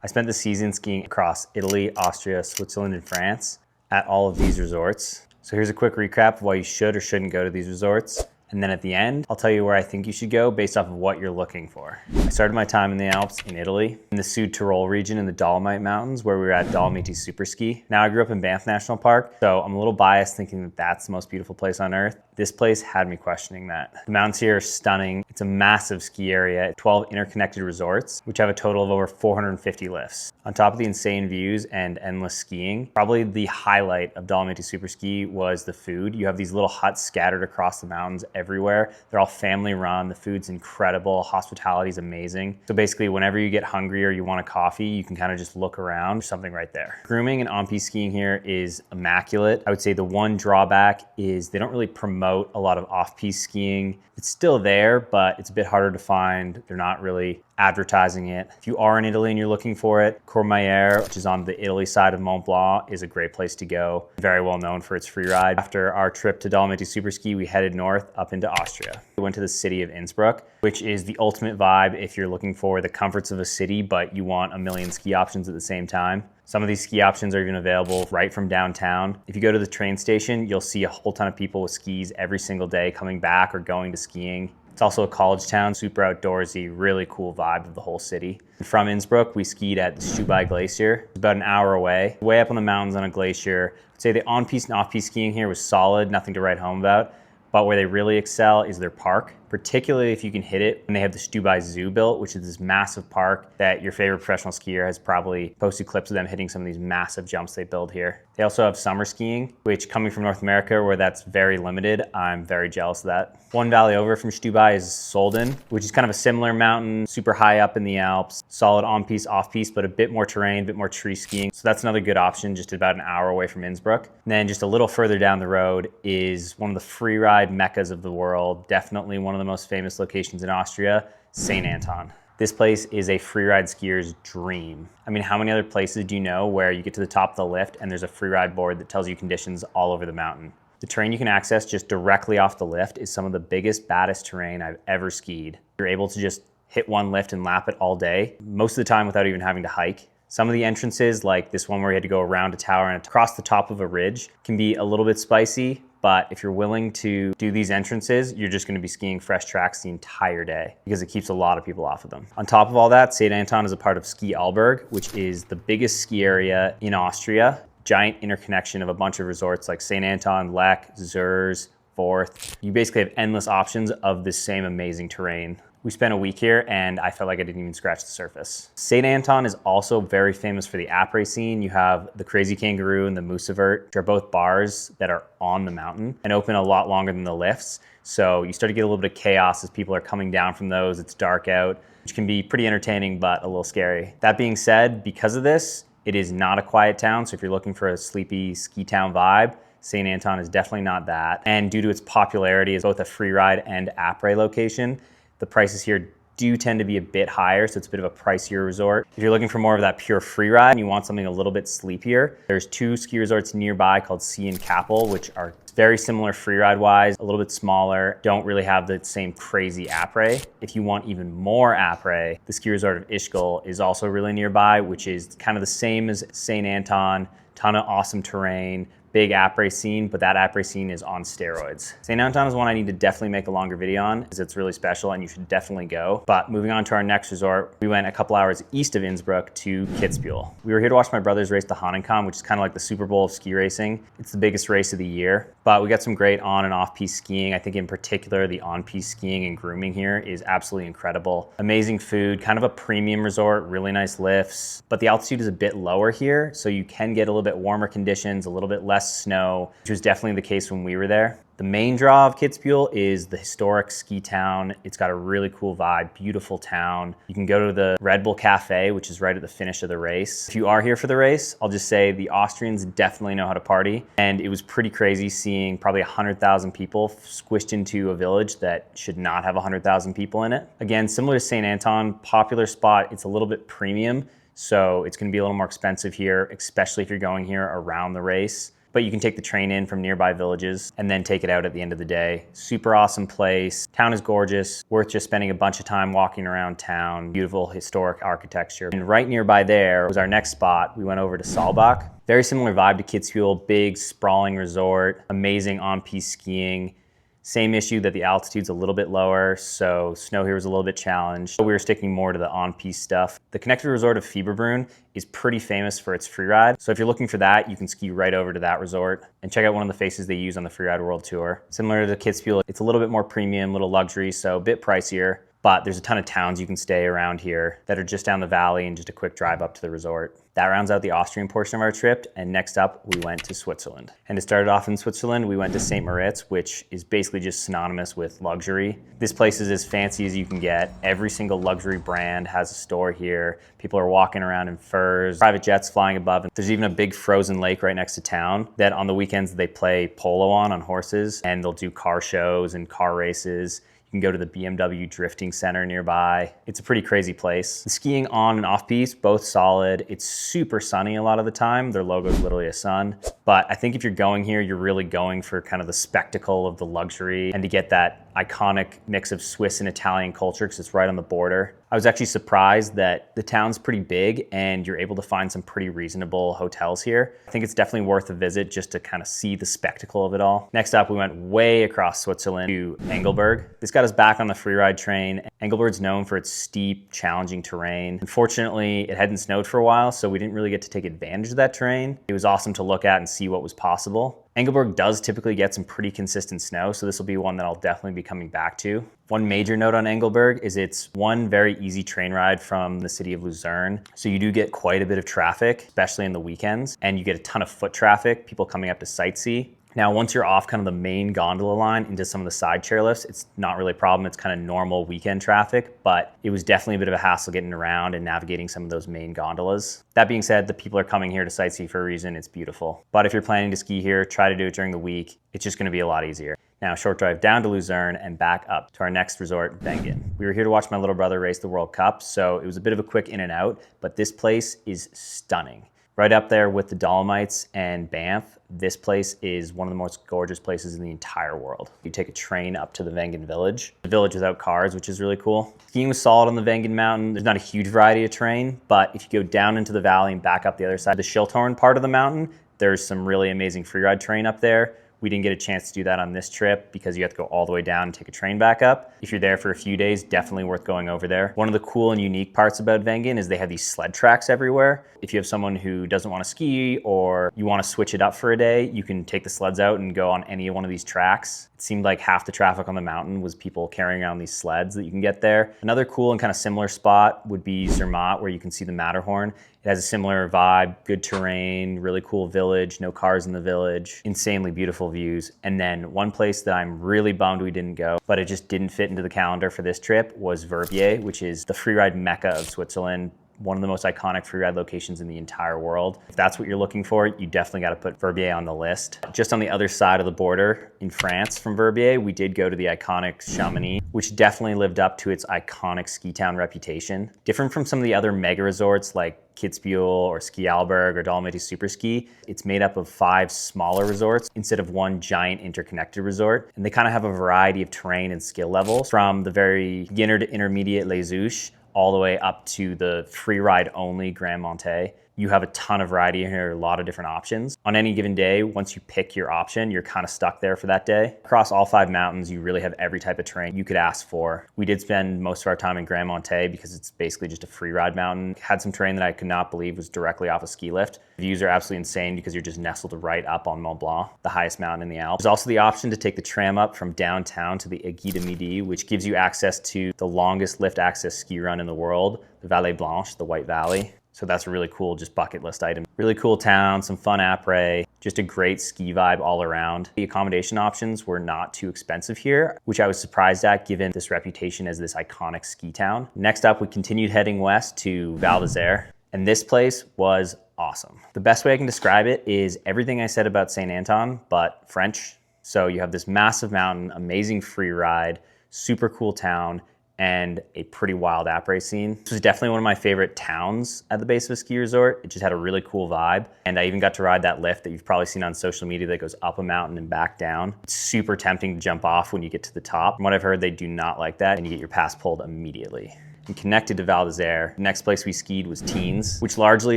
I spent the season skiing across Italy, Austria, Switzerland, and France at all of these resorts. So here's a quick recap of why you should or shouldn't go to these resorts. And then at the end, I'll tell you where I think you should go based off of what you're looking for. I started my time in the Alps in Italy, in the Sud Tyrol region in the Dolomite Mountains, where we were at Dolomiti Super Ski. Now I grew up in Banff National Park, so I'm a little biased thinking that that's the most beautiful place on earth. This place had me questioning that. The mountains here are stunning. It's a massive ski area, 12 interconnected resorts, which have a total of over 450 lifts. On top of the insane views and endless skiing, probably the highlight of Dolomiti Super Ski was the food. You have these little huts scattered across the mountains everywhere. They're all family run. The food's incredible. Hospitality is amazing. So basically, whenever you get hungry or you want a coffee, you can kind of just look around. There's something right there. Grooming and on-piste skiing here is immaculate. I would say the one drawback is they don't really promote a lot of off-piste skiing. It's still there, but it's a bit harder to find. They're not really advertising it. If you are in Italy and you're looking for it, Courmayeur, which is on the Italy side of Mont Blanc, is a great place to go. Very well known for its free ride. After our trip to Dolomiti Super Ski, we headed north up into Austria. We went to the city of Innsbruck, which is the ultimate vibe if you're looking for the comforts of a city, but you want a million ski options at the same time. Some of these ski options are even available right from downtown. If you go to the train station, you'll see a whole ton of people with skis every single day coming back or going to skiing. It's also a college town, super outdoorsy, really cool vibe of the whole city. From Innsbruck, we skied at the Stubai Glacier. It's about an hour away. Way up on the mountains on a glacier. I'd say the on-piste and off-piste skiing here was solid, nothing to write home about. But where they really excel is their park, particularly if you can hit it when they have the Stubai Zoo built, which is this massive park that your favorite professional skier has probably posted clips of them hitting some of these massive jumps they build here. They also have summer skiing, which coming from North America where that's very limited, I'm very jealous of that. One valley over from Stubai is Solden, which is kind of a similar mountain, super high up in the Alps, solid on-piste, off-piste, but a bit more terrain, a bit more tree skiing. So that's another good option, just about an hour away from Innsbruck. And then just a little further down the road is one of the free ride meccas of the world, definitely one of the most famous locations in Austria, St. Anton. This place is a freeride skier's dream. I mean, how many other places do you know where you get to the top of the lift and there's a freeride board that tells you conditions all over the mountain? The terrain you can access just directly off the lift is some of the biggest, baddest terrain I've ever skied. You're able to just hit one lift and lap it all day, most of the time without even having to hike. Some of the entrances, like this one where you had to go around a tower and across the top of a ridge, can be a little bit spicy. But if you're willing to do these entrances, you're just gonna be skiing fresh tracks the entire day because it keeps a lot of people off of them. On top of all that, St. Anton is a part of Ski Alberg, which is the biggest ski area in Austria. Giant interconnection of a bunch of resorts like St. Anton, Lech, Zers, Forth. You basically have endless options of this same amazing terrain. We spent a week here and I felt like I didn't even scratch the surface. St. Anton is also very famous for the après scene. You have the Crazy Kangaroo and the Moosevert, which are both bars that are on the mountain and open a lot longer than the lifts. So you start to get a little bit of chaos as people are coming down from those. It's dark out, which can be pretty entertaining, but a little scary. That being said, because of this, it is not a quiet town. So if you're looking for a sleepy ski town vibe, St. Anton is definitely not that. And due to its popularity as both a free ride and après location, the prices here do tend to be a bit higher, so it's a bit of a pricier resort. If you're looking for more of that pure free ride and you want something a little bit sleepier, there's two ski resorts nearby called Sea and Kappel, which are very similar free ride wise, a little bit smaller, don't really have the same crazy après. If you want even more après, the ski resort of Ischgl is also really nearby, which is kind of the same as St. Anton, ton of awesome terrain, big après scene, but that après scene is on steroids. St. Anton is one I need to definitely make a longer video on because it's really special and you should definitely go. But moving on to our next resort, we went a couple hours east of Innsbruck to Kitzbühel. We were here to watch my brothers race the Hahnenkamm, which is kind of like the Super Bowl of ski racing. It's the biggest race of the year, but we got some great on and off piste skiing. I think in particular, the on piste skiing and grooming here is absolutely incredible. Amazing food, kind of a premium resort, really nice lifts, but the altitude is a bit lower here, so you can get a little bit warmer conditions, a little bit less snow, which was definitely the case when we were there. The main draw of Kitzbühel is the historic ski town. It's got a really cool vibe, beautiful town. You can go to the Red Bull Cafe, which is right at the finish of the race. If you are here for the race, I'll just say the Austrians definitely know how to party. And it was pretty crazy seeing probably 100,000 people squished into a village that should not have 100,000 people in it. Again, similar to St. Anton, popular spot, it's a little bit premium. So it's gonna be a little more expensive here, especially if you're going here around the race. but you can take the train in from nearby villages and then take it out at the end of the day. Super awesome place. Town is gorgeous, worth just spending a bunch of time walking around town. Beautiful historic architecture. And right nearby there was our next spot. We went over to Saalbach. Very similar vibe to Kitzbühel, big sprawling resort, amazing on-piste skiing. Same issue that the altitude's a little bit lower, so snow here was a little bit challenged. We were sticking more to the on-piste stuff. The connected resort of Fieberbrunn is pretty famous for its freeride. So if you're looking for that, you can ski right over to that resort and check out one of the faces they use on the Freeride World Tour. Similar to Kitzbühel, it's a little bit more premium, a little luxury, so a bit pricier. But there's a ton of towns you can stay around here that are just down the valley and just a quick drive up to the resort. That rounds out the Austrian portion of our trip, and next up we went to Switzerland. And to start it off in Switzerland, we went to St. Moritz, which is basically just synonymous with luxury. This place is as fancy as you can get. Every single luxury brand has a store here. People are walking around in furs, private jets flying above. And there's even a big frozen lake right next to town that on the weekends they play polo on horses, and they'll do car shows and car races. You can go to the BMW drifting center nearby. It's a pretty crazy place. The skiing on and off piste, both solid. It's super sunny a lot of the time. Their logo is literally a sun. But I think if you're going here, you're really going for kind of the spectacle of the luxury and to get that iconic mix of Swiss and Italian culture because it's right on the border. I was actually surprised that the town's pretty big and you're able to find some pretty reasonable hotels here. I think it's definitely worth a visit just to kind of see the spectacle of it all. Next up, we went way across Switzerland to Engelberg. This got us back on the freeride train. Engelberg's known for its steep, challenging terrain. Unfortunately, it hadn't snowed for a while, so we didn't really get to take advantage of that terrain. It was awesome to look at and see what was possible. Engelberg does typically get some pretty consistent snow, so this will be one that I'll definitely be coming back to. One major note on Engelberg is it's one very easy train ride from the city of Lucerne. So you do get quite a bit of traffic, especially in the weekends, and you get a ton of foot traffic, people coming up to sightsee. Now, once you're off kind of the main gondola line into some of the side chairlifts, it's not really a problem. It's kind of normal weekend traffic, but it was definitely a bit of a hassle getting around and navigating some of those main gondolas. That being said, the people are coming here to sightsee for a reason. It's beautiful. But if you're planning to ski here, try to do it during the week. It's just going to be a lot easier. Now, short drive down to Lucerne and back up to our next resort, Wengen. We were here to watch my little brother race the World Cup, so it was a bit of a quick in and out, but this place is stunning. Right up there with the Dolomites and Banff, this place is one of the most gorgeous places in the entire world. You take a train up to the Wengen village, the village without cars, which is really cool. Skiing was solid on the Wengen mountain. There's not a huge variety of terrain, but if you go down into the valley and back up the other side, the Schilthorn part of the mountain, there's some really amazing freeride terrain up there. We didn't get a chance to do that on this trip because you have to go all the way down and take a train back up. If you're there for a few days, definitely worth going over there. One of the cool and unique parts about Wengen is they have these sled tracks everywhere. If you have someone who doesn't want to ski or you want to switch it up for a day, you can take the sleds out and go on any one of these tracks. It seemed like half the traffic on the mountain was people carrying around these sleds that you can get there. Another cool and kind of similar spot would be Zermatt, where you can see the Matterhorn. It has a similar vibe, good terrain, really cool village, no cars in the village, insanely beautiful views. And then one place that I'm really bummed we didn't go, but it just didn't fit into the calendar for this trip, was Verbier, which is the freeride mecca of Switzerland. One of the most iconic freeride locations in the entire world. If that's what you're looking for, you definitely got to put Verbier on the list. Just on the other side of the border in France from Verbier, we did go to the iconic Chamonix, which definitely lived up to its iconic ski town reputation. Different from some of the other mega resorts like Kitzbühel or Ski Alberg or Dolomiti Superski, it's made up of 5 smaller resorts instead of one giant interconnected resort. And they kind of have a variety of terrain and skill levels, from the very beginner to intermediate Les Ouches all the way up to the free ride only Grand Monte. You have a ton of variety here, a lot of different options. On any given day, once you pick your option, you're kind of stuck there for that day. Across all 5 mountains, you really have every type of terrain you could ask for. We did spend most of our time in Grand Monte because it's basically just a free ride mountain. Had some terrain that I could not believe was directly off a ski lift. The views are absolutely insane because you're just nestled right up on Mont Blanc, the highest mountain in the Alps. There's also the option to take the tram up from downtown to the Aiguille de Midi, which gives you access to the longest lift access ski run in the world, the Vallée Blanche, the White Valley. So that's a really cool, just bucket list item. Really cool town, some fun après, just a great ski vibe all around. The accommodation options were not too expensive here, which I was surprised at given this reputation as this iconic ski town. Next up, we continued heading west to Val d'Isère, and this place was awesome. The best way I can describe it is everything I said about Saint Anton, but French. So you have this massive mountain, amazing free ride, super cool town, and a pretty wild après scene. This was definitely one of my favorite towns at the base of a ski resort. It just had a really cool vibe. And I even got to ride that lift that you've probably seen on social media that goes up a mountain and back down. It's super tempting to jump off when you get to the top. From what I've heard, they do not like that, and you get your pass pulled immediately. And connected to Val d'Isere, the next place we skied was Teens, which largely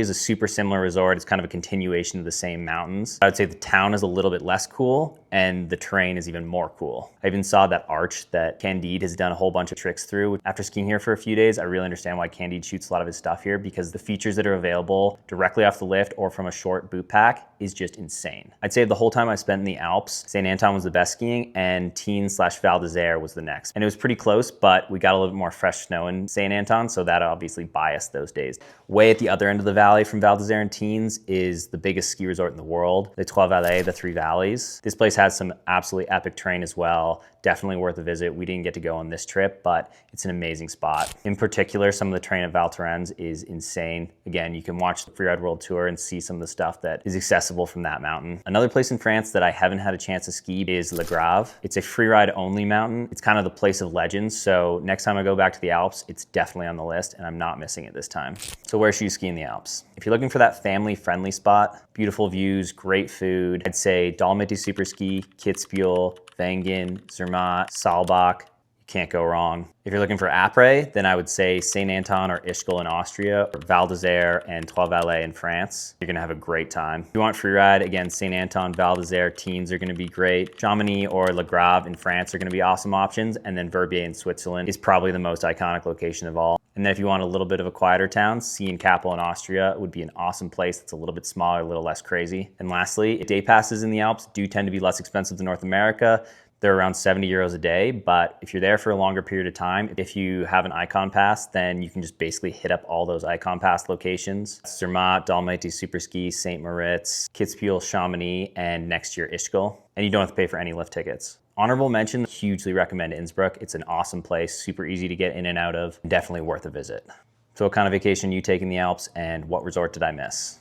is a super similar resort. It's kind of a continuation of the same mountains. I would say the town is a little bit less cool and the terrain is even more cool. I even saw that arch that Candide has done a whole bunch of tricks through. After skiing here for a few days, I really understand why Candide shoots a lot of his stuff here, because the features that are available directly off the lift or from a short boot pack is just insane. I'd say the whole time I spent in the Alps, St. Anton was the best skiing and Teens/Val d'Isere was the next. And it was pretty close, but we got a little bit more fresh snow in St. Anton, so that obviously biased those days. Way at the other end of the valley from Val d'Isere and Teens is the biggest ski resort in the world, the Trois Vallées, the Three Valleys. This place has some absolutely epic terrain as well. Definitely worth a visit. We didn't get to go on this trip, but it's an amazing spot. In particular, some of the terrain at Val Thorens is insane. Again, you can watch the Freeride World Tour and see some of the stuff that is accessible from that mountain. Another place in France that I haven't had a chance to ski is Le Grave. It's a freeride only mountain. It's kind of the place of legends, so next time I go back to the Alps, it's definitely on the list and I'm not missing it this time. So where should you ski in the Alps? If you're looking for that family-friendly spot, beautiful views, great food, I'd say Dolomiti Superski, Kitzbühel, Wengen, Zermatt, Saalbach. You can't go wrong. If you're looking for après, then I would say St. Anton or Ischgl in Austria, or Val d'Isere and Trois Vallées in France. You're gonna have a great time. If you want freeride, again, St. Anton, Val d'Isere, Teens are gonna be great. Chamonix or Le Grave in France are gonna be awesome options. And then Verbier in Switzerland is probably the most iconic location of all. And then if you want a little bit of a quieter town, Kappel in Austria would be an awesome place that's a little bit smaller, a little less crazy. And lastly, day passes in the Alps do tend to be less expensive than North America. They're around 70 euros a day, but if you're there for a longer period of time, if you have an Icon Pass, then you can just basically hit up all those Icon Pass locations. Zermatt, Dolomiti Superski, St. Moritz, Kitzbühel, Chamonix, and next year Ischgl. And you don't have to pay for any lift tickets. Honorable mention, hugely recommend Innsbruck. It's an awesome place, super easy to get in and out of, definitely worth a visit. So what kind of vacation you take in the Alps and what resort did I miss?